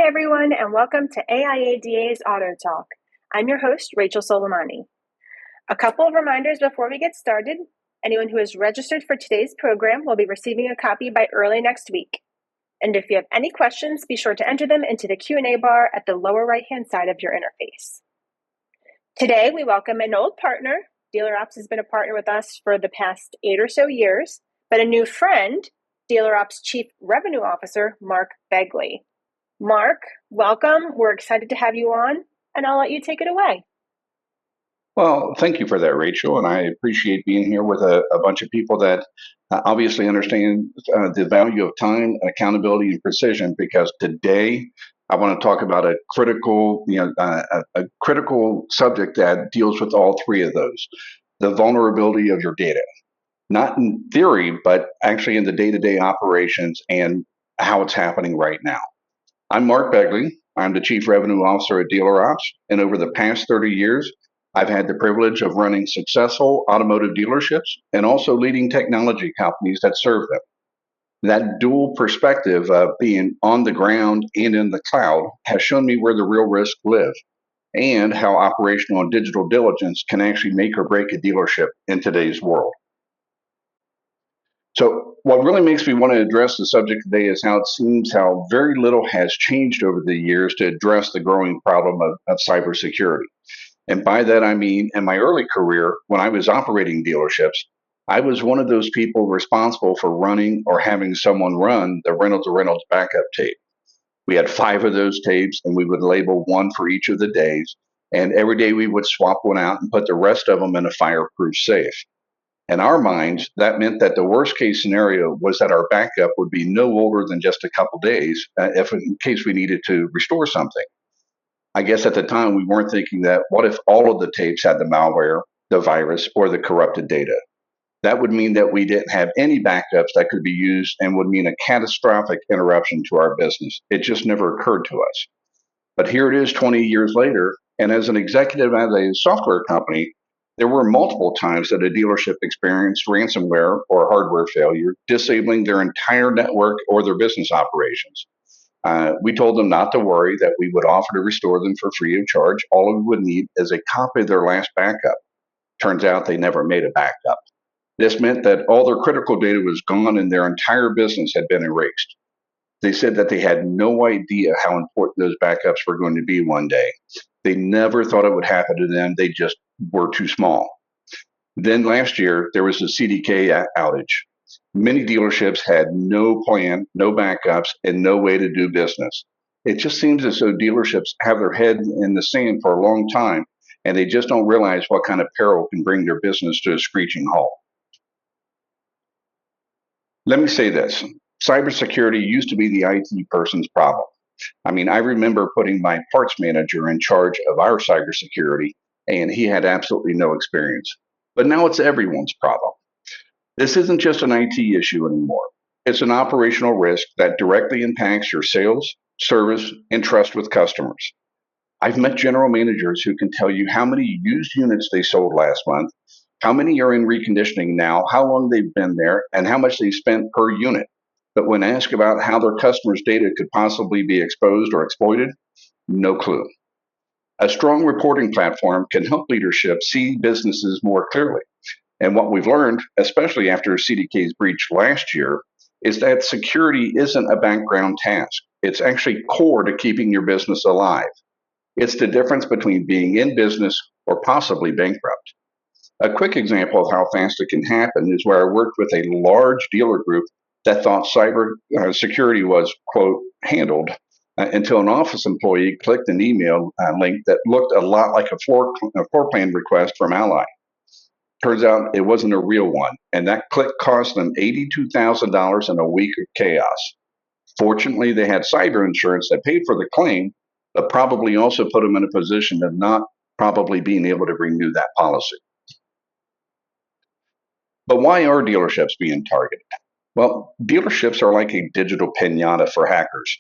Hi, everyone, and welcome to AIADA's AutoTalk. I'm your host, Rachel Soleimani. A couple of reminders before we get started. Anyone who is registered for today's program will be receiving a copy by early next week. And if you have any questions, be sure to enter them into the Q&A bar at the lower right-hand side of your interface. Today, we welcome an old partner. DealerOps has been a partner with us for the past 8 or so years, but a new friend, DealerOps Chief Revenue Officer, Mark Begley. Mark, welcome. We're excited to have you on, and I'll let you take it away. Well, thank you for that, Rachel, and I appreciate being here with a bunch of people that obviously understand the value of time, accountability, and precision. Because today, I want to talk about a critical, a critical subject that deals with all three of those: the vulnerability of your data, not in theory, but actually in the day-to-day operations and how it's happening right now. I'm Mark Begley. I'm the Chief Revenue Officer at DealerOps, and over the past 30 years, I've had the privilege of running successful automotive dealerships and also leading technology companies that serve them. That dual perspective of being on the ground and in the cloud has shown me where the real risks live and how operational and digital diligence can actually make or break a dealership in today's world. So what really makes me want to address the subject today is how it seems how very little has changed over the years to address the growing problem of cybersecurity. And by that, I mean, in my early career, when I was operating dealerships, I was one of those people responsible for running or having someone run the Reynolds backup tape. We had 5 of those tapes, and we would label one for each of the days. And every day we would swap one out and put the rest of them in a fireproof safe. In our minds, that meant that the worst case scenario was that our backup would be no older than just a couple days if in case we needed to restore something. I guess at the time we weren't thinking that what if all of the tapes had the malware, the virus, or the corrupted data? That would mean that we didn't have any backups that could be used and would mean a catastrophic interruption to our business. It just never occurred to us. But here it is 20 years later, and as an executive at a software company, there were multiple times that a dealership experienced ransomware or hardware failure, disabling their entire network or their business operations. We told them not to worry, that we would offer to restore them for free of charge. All we would need is a copy of their last backup. Turns out they never made a backup. This meant that all their critical data was gone and their entire business had been erased. They said that they had no idea how important those backups were going to be one day. They never thought it would happen to them. They just were too small. Then last year, there was a CDK outage. Many dealerships had no plan, no backups, and no way to do business. It just seems as though dealerships have their head in the sand for a long time, and they just don't realize what kind of peril can bring their business to a screeching halt. Let me say this. Cybersecurity used to be the IT person's problem. I mean, I remember putting my parts manager in charge of our cybersecurity, and he had absolutely no experience. But now it's everyone's problem. This isn't just an IT issue anymore. It's an operational risk that directly impacts your sales, service, and trust with customers. I've met general managers who can tell you how many used units they sold last month, how many are in reconditioning now, how long they've been there, and how much they spent per unit. But when asked about how their customers' data could possibly be exposed or exploited, no clue. A strong reporting platform can help leadership see businesses more clearly. And what we've learned, especially after CDK's breach last year, is that security isn't a background task. It's actually core to keeping your business alive. It's the difference between being in business or possibly bankrupt. A quick example of how fast it can happen is where I worked with a large dealer group that thought cyber security was, quote, handled until an office employee clicked an email link that looked a lot like a floor plan request from Ally. Turns out it wasn't a real one, and that click cost them $82,000 in a week of chaos. Fortunately, they had cyber insurance that paid for the claim, but probably also put them in a position of not probably being able to renew that policy. But why are dealerships being targeted? Well, dealerships are like a digital pinata for hackers.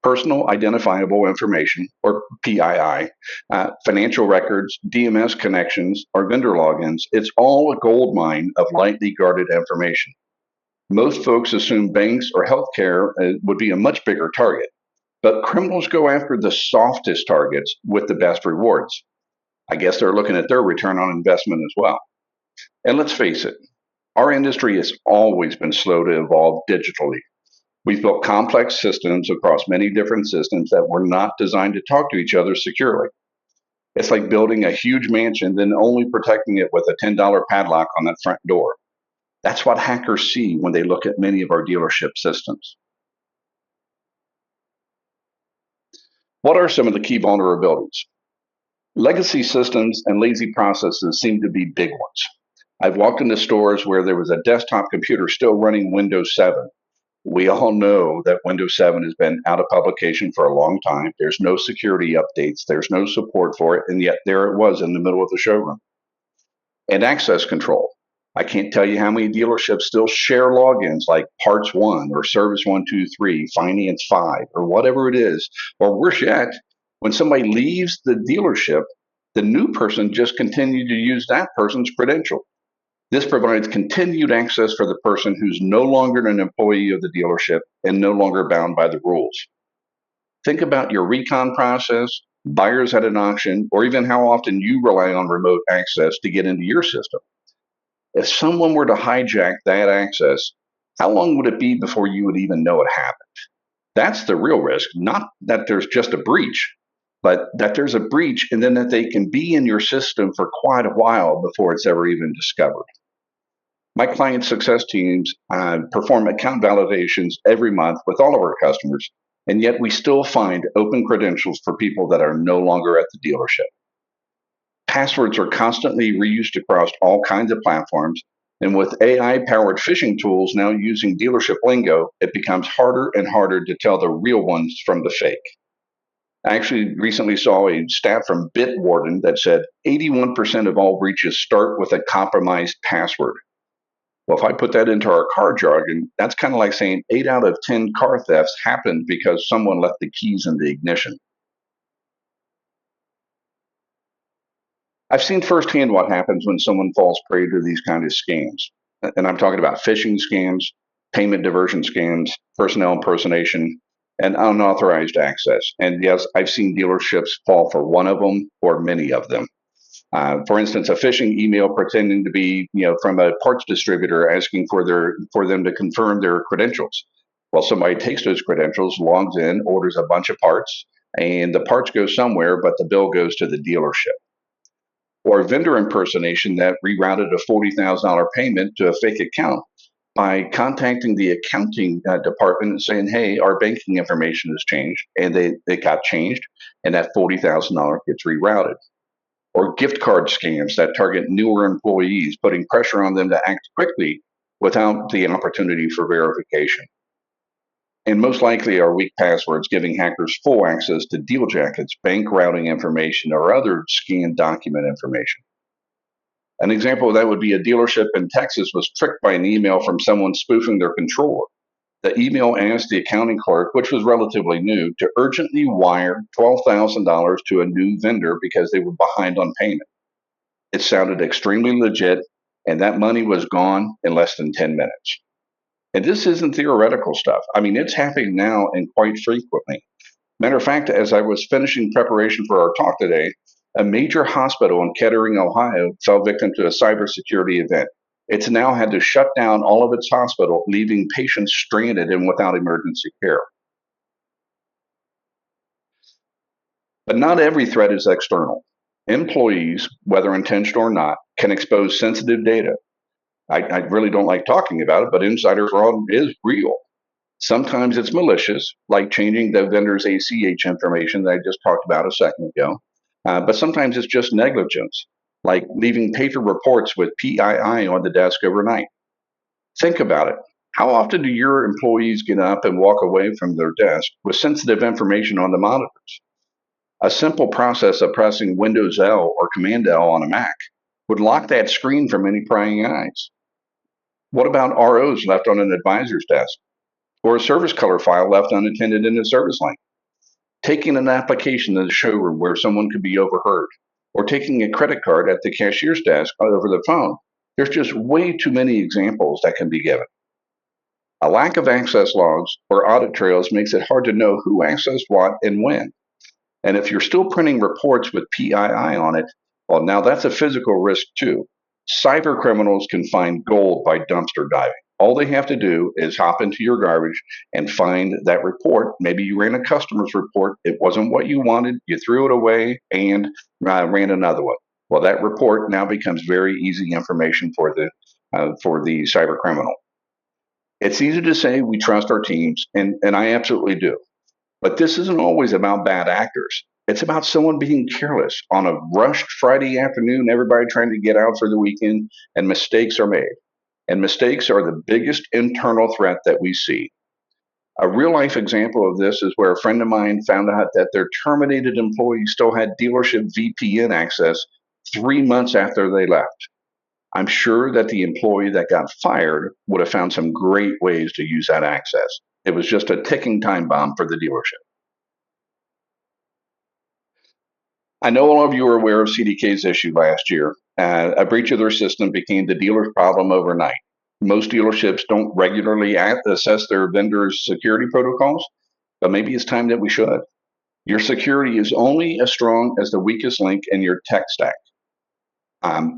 Personal identifiable information, or PII, financial records, DMS connections, or vendor logins, it's all a gold mine of lightly guarded information. Most folks assume banks or healthcare would be a much bigger target. But criminals go after the softest targets with the best rewards. I guess they're looking at their return on investment as well. And let's face it, our industry has always been slow to evolve digitally. We've built complex systems across many different systems that were not designed to talk to each other securely. It's like building a huge mansion, then only protecting it with a $10 padlock on that front door. That's what hackers see when they look at many of our dealership systems. What are some of the key vulnerabilities? Legacy systems and lazy processes seem to be big ones. I've walked into stores where there was a desktop computer still running Windows 7. We all know that Windows 7 has been out of publication for a long time. There's no security updates, there's no support for it, and yet there it was in the middle of the showroom. And access control. I can't tell you how many dealerships still share logins like Parts 1 or Service 123, Finance 5, or whatever it is. Or worse yet, when somebody leaves the dealership, the new person just continued to use that person's credential. This provides continued access for the person who's no longer an employee of the dealership and no longer bound by the rules. Think about your recon process, buyers at an auction, or even how often you rely on remote access to get into your system. If someone were to hijack that access, how long would it be before you would even know it happened? That's the real risk, not that there's just a breach, but that there's a breach and then that they can be in your system for quite a while before it's ever even discovered. My client success teams perform account validations every month with all of our customers, and yet we still find open credentials for people that are no longer at the dealership. Passwords are constantly reused across all kinds of platforms, and with AI-powered phishing tools now using dealership lingo, it becomes harder and harder to tell the real ones from the fake. I actually recently saw a stat from Bitwarden that said 81% of all breaches start with a compromised password. Well, if I put that into our car jargon, that's kind of like saying 8 out of 10 car thefts happened because someone left the keys in the ignition. I've seen firsthand what happens when someone falls prey to these kind of scams. And I'm talking about phishing scams, payment diversion scams, personnel impersonation, and unauthorized access. And yes, I've seen dealerships fall for one of them or many of them. For instance, a phishing email pretending to be, from a parts distributor asking for them to confirm their credentials. Well, somebody takes those credentials, logs in, orders a bunch of parts, and the parts go somewhere, but the bill goes to the dealership. Or vendor impersonation that rerouted a $40,000 payment to a fake account by contacting the accounting department and saying, hey, our banking information has changed, and they got changed, and that $40,000 gets rerouted. Or gift card scams that target newer employees, putting pressure on them to act quickly without the opportunity for verification. And most likely are weak passwords giving hackers full access to deal jackets, bank routing information, or other scanned document information. An example of that would be a dealership in Texas was tricked by an email from someone spoofing their controller. The email asked the accounting clerk, which was relatively new, to urgently wire $12,000 to a new vendor because they were behind on payment. It sounded extremely legit, and that money was gone in less than 10 minutes. And this isn't theoretical stuff. I mean, it's happening now and quite frequently. Matter of fact, as I was finishing preparation for our talk today, a major hospital in Kettering, Ohio, fell victim to a cybersecurity event. It's now had to shut down all of its hospital, leaving patients stranded and without emergency care. But not every threat is external. Employees, whether intentional or not, can expose sensitive data. I really don't like talking about it, but insider fraud is real. Sometimes it's malicious, like changing the vendor's ACH information that I just talked about a second ago. But sometimes it's just negligence, like leaving paper reports with PII on the desk overnight. Think about it. How often do your employees get up and walk away from their desk with sensitive information on the monitors? A simple process of pressing Windows L or Command L on a Mac would lock that screen from any prying eyes. What about ROs left on an advisor's desk? Or a service color file left unattended in the service lane? Taking an application in the showroom where someone could be overheard, or taking a credit card at the cashier's desk over the phone. There's just way too many examples that can be given. A lack of access logs or audit trails makes it hard to know who accessed what and when. And if you're still printing reports with PII on it, well, now that's a physical risk too. Cyber criminals can find gold by dumpster diving. All they have to do is hop into your garbage and find that report. Maybe you ran a customer's report. It wasn't what you wanted. You threw it away and ran another one. Well, that report now becomes very easy information for the cyber criminal. It's easy to say we trust our teams, and I absolutely do. But this isn't always about bad actors. It's about someone being careless on a rushed Friday afternoon, everybody trying to get out for the weekend, and mistakes are made. And mistakes are the biggest internal threat that we see. A real life example of this is where a friend of mine found out that their terminated employee still had dealership VPN access 3 months after they left. I'm sure that the employee that got fired would have found some great ways to use that access. It was just a ticking time bomb for the dealership. I know all of you are aware of CDK's issue last year. A breach of their system became the dealer's problem overnight. Most dealerships don't regularly assess their vendors' security protocols, but maybe it's time that we should. Your security is only as strong as the weakest link in your tech stack.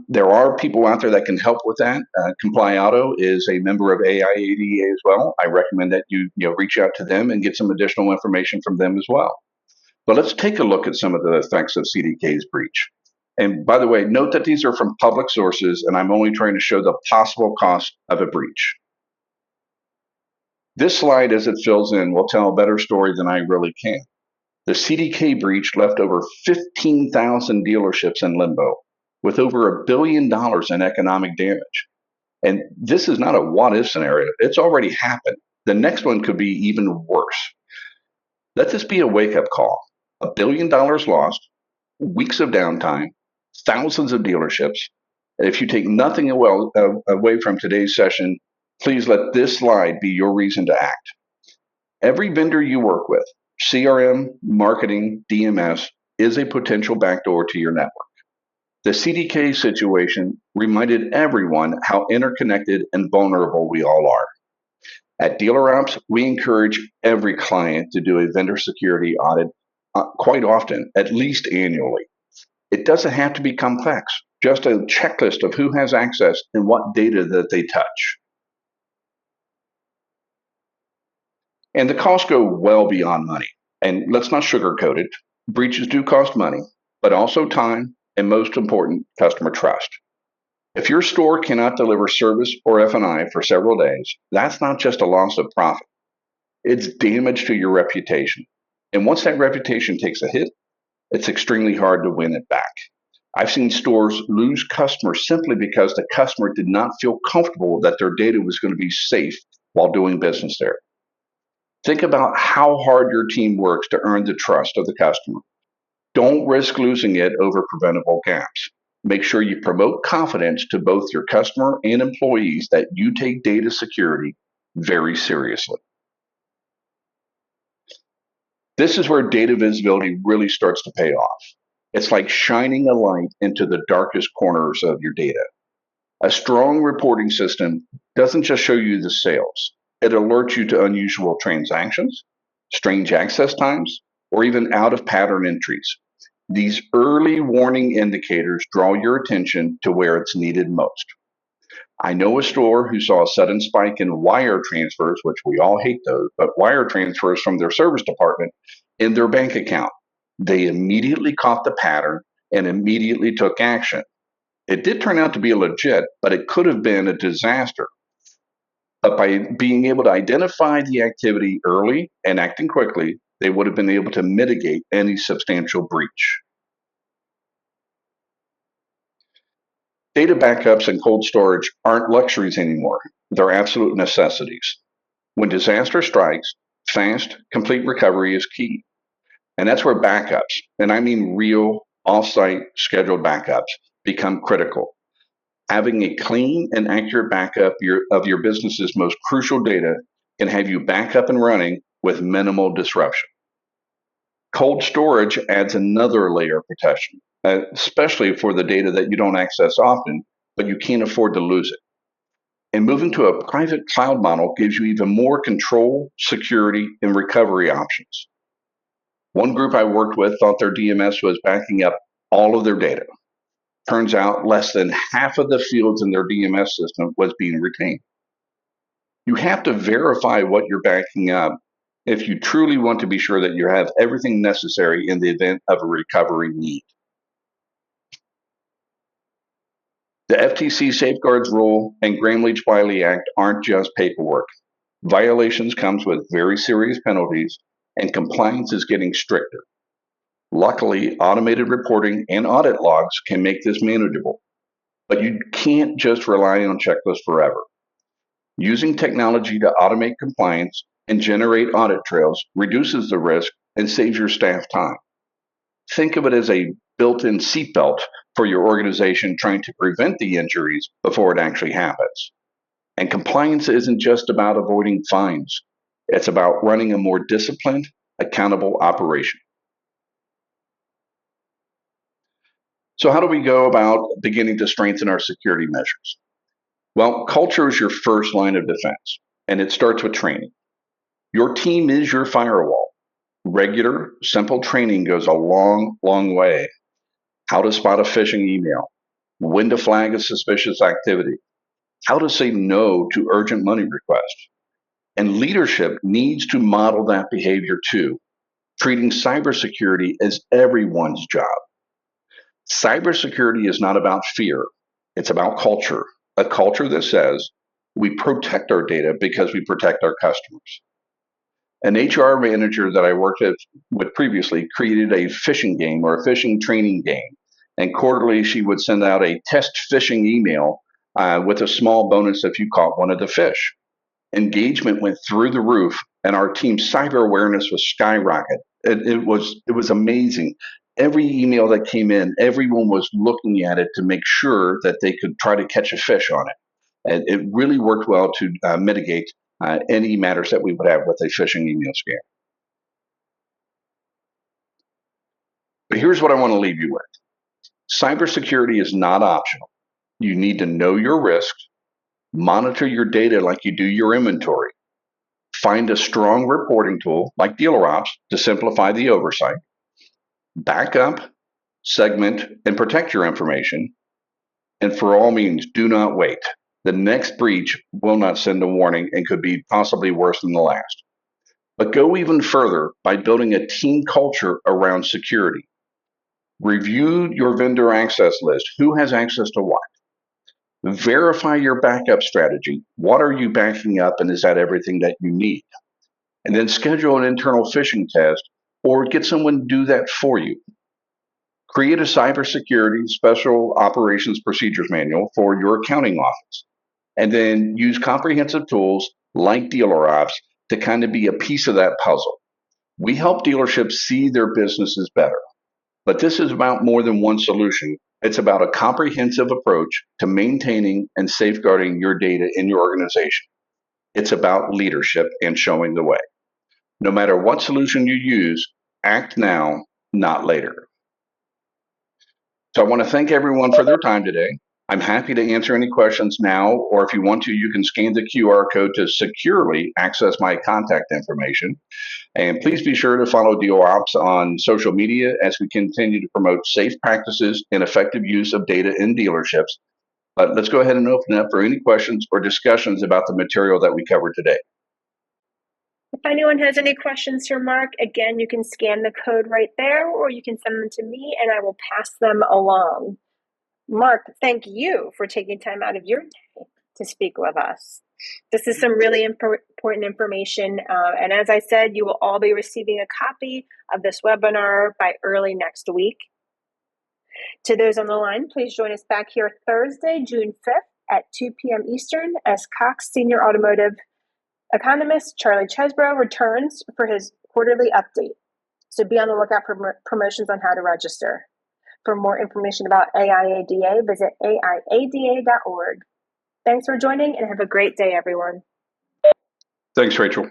There are people out there that can help with that. Comply Auto is a member of AIADA as well. I recommend that you reach out to them and get some additional information from them as well. But let's take a look at some of the effects of CDK's breach. And by the way, note that these are from public sources, and I'm only trying to show the possible cost of a breach. This slide, as it fills in, will tell a better story than I really can. The CDK breach left over 15,000 dealerships in limbo, with over $1 billion in economic damage. And this is not a what-if scenario. It's already happened. The next one could be even worse. Let this be a wake-up call. $1 billion lost, weeks of downtime, thousands of dealerships. And if you take nothing away from today's session, please let this slide be your reason to act. Every vendor you work with, CRM, marketing, DMS, is a potential backdoor to your network. The CDK situation reminded everyone how interconnected and vulnerable we all are. At DealerOps, we encourage every client to do a vendor security audit quite often, at least annually. It doesn't have to be complex, just a checklist of who has access and what data that they touch. And the costs go well beyond money. And let's not sugarcoat it. Breaches do cost money, but also time, and most important, customer trust. If your store cannot deliver service or F&I for several days, that's not just a loss of profit. It's damage to your reputation. And once that reputation takes a hit, it's extremely hard to win it back. I've seen stores lose customers simply because the customer did not feel comfortable that their data was going to be safe while doing business there. Think about how hard your team works to earn the trust of the customer. Don't risk losing it over preventable gaps. Make sure you promote confidence to both your customer and employees that you take data security very seriously. This is where data visibility really starts to pay off. It's like shining a light into the darkest corners of your data. A strong reporting system doesn't just show you the sales. It alerts you to unusual transactions, strange access times, or even out-of-pattern entries. These early warning indicators draw your attention to where it's needed most. I know a store who saw a sudden spike in wire transfers, which we all hate those, but wire transfers from their service department in their bank account. They immediately caught the pattern and immediately took action. It did turn out to be legit, but it could have been a disaster. But by being able to identify the activity early and acting quickly, they would have been able to mitigate any substantial breach. Data backups and cold storage aren't luxuries anymore. They're absolute necessities. When disaster strikes, fast, complete recovery is key. And that's where backups, and I mean real, off-site, scheduled backups, become critical. Having a clean and accurate backup of your business's most crucial data can have you back up and running with minimal disruption. Cold storage adds another layer of protection, especially for the data that you don't access often, but you can't afford to lose it. And moving to a private cloud model gives you even more control, security, and recovery options. One group I worked with thought their DMS was backing up all of their data. Turns out less than half of the fields in their DMS system was being retained. You have to verify what you're backing up if you truly want to be sure that you have everything necessary in the event of a recovery need. The FTC Safeguards Rule and Gramm-Leach-Bliley Act aren't just paperwork. Violations comes with very serious penalties, and compliance is getting stricter. Luckily, automated reporting and audit logs can make this manageable, but you can't just rely on checklists forever. Using technology to automate compliance and generate audit trails reduces the risk and saves your staff time. Think of it as a built-in seatbelt for your organization trying to prevent the injuries before it actually happens. And compliance isn't just about avoiding fines. It's about running a more disciplined, accountable operation. So how do we go about beginning to strengthen our security measures? Well, culture is your first line of defense, and it starts with training. Your team is your firewall. Regular, simple training goes a long, long way. How to spot a phishing email, when to flag a suspicious activity, how to say no to urgent money requests. And leadership needs to model that behavior too, treating cybersecurity as everyone's job. Cybersecurity is not about fear, it's about culture, a culture that says we protect our data because we protect our customers. An HR manager that I worked with previously created a phishing game or a phishing training game. And quarterly, she would send out a test phishing email with a small bonus if you caught one of the fish. Engagement went through the roof, and our team's cyber awareness was skyrocket. It was amazing. Every email that came in, everyone was looking at it to make sure that they could try to catch a fish on it. And it really worked well to mitigate any matters that we would have with a phishing email scam. But here's what I want to leave you with. Cybersecurity is not optional. You need to know your risks, monitor your data like you do your inventory, find a strong reporting tool like DealerOps to simplify the oversight, back up, segment, and protect your information, and for all means, do not wait. The next breach will not send a warning and could be possibly worse than the last. But go even further by building a team culture around security. Review your vendor access list. Who has access to what? Verify your backup strategy. What are you backing up, and is that everything that you need? And then schedule an internal phishing test or get someone to do that for you. Create a cybersecurity special operations procedures manual for your accounting office. And then use comprehensive tools like DealerOps to kind of be a piece of that puzzle. We help dealerships see their businesses better. But this is about more than one solution. It's about a comprehensive approach to maintaining and safeguarding your data in your organization. It's about leadership and showing the way. No matter what solution you use, act now, not later. So I want to thank everyone for their time today. I'm happy to answer any questions now, or if you want to, you can scan the QR code to securely access my contact information. And please be sure to follow DealerOps on social media as we continue to promote safe practices and effective use of data in dealerships. But let's go ahead and open up for any questions or discussions about the material that we covered today. If anyone has any questions for Mark, again, you can scan the code right there, or you can send them to me and I will pass them along. Mark, thank you for taking time out of your day to speak with us. This is some really important information. And as I said, you will all be receiving a copy of this webinar by early next week. To those on the line, please join us back here Thursday, June 5th at 2 p.m. Eastern as Cox Senior Automotive Economist Charlie Chesbrough returns for his quarterly update. So be on the lookout for promotions on how to register. For more information about AIADA, visit aiada.org. Thanks for joining and have a great day, everyone. Thanks, Rachel.